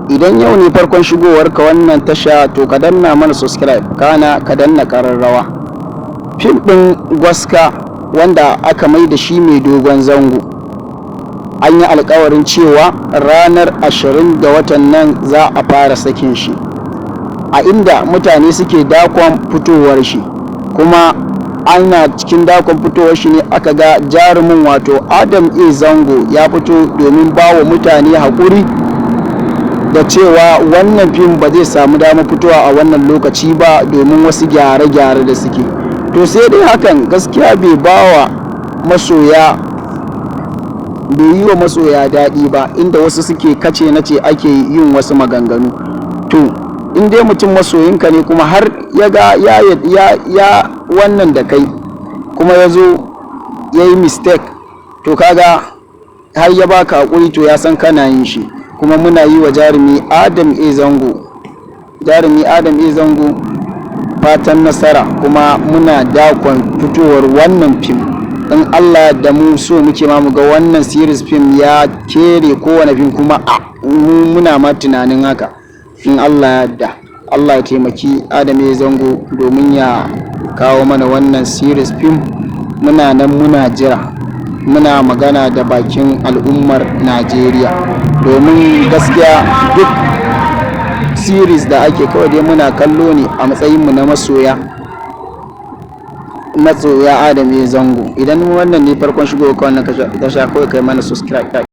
Idan yau ne farkon shigowarka wannan tasha, to ka danna mana subscribe, kana ka danna ƙararrawa. Fim ɗin Gwaska wanda aka mai da shi mai dogon zango, an yi alkawarin cewa ranar 20 ga watan nan za a fara sakin shi, a inda mutane suke dakon fitowar shi. Kuma ana cikin dakon fitowar shi ne aka ga jarumin wato Adam A Zango ya fito domin ba wa mutane haƙuri da cewa wannan fim ba zai samu damar fitowa a wannan lokaci ba domin wasu gyare-gyare da suke. To sai dai hakan gaskiya bai yi wa masoya daɗi ba, inda wasu suke kace na ce ake yin wasu maganganu. To in dai mutum masoyinka ne kuma har ya ga ya wannan da kai kuma ya zo ya yi mistake, to kaga har ya baka haƙuri, to ya san kana yin shi. Kuma muna yi wa jarumi Adam A Zango fatan nasara, kuma muna dakon fitowar wannan fim. In Allah da mu so muke ma mu ga wannan series fim ya kere kowane fim, kuma muna ma tunanin haka. In Allah ya yarda, Allah ya taimaki Adam A Zango domin ya kawo mana wannan series fim. Muna nan muna jira, muna magana da bakin al'ummar Najeriya, domin gaskiya duk series da ake kawai dai muna kallo ne a matsayinmu na masoya Adam A Zango. Idan wannan ne farkon shigo ka wannan tasha, kawai kai mana subscribe.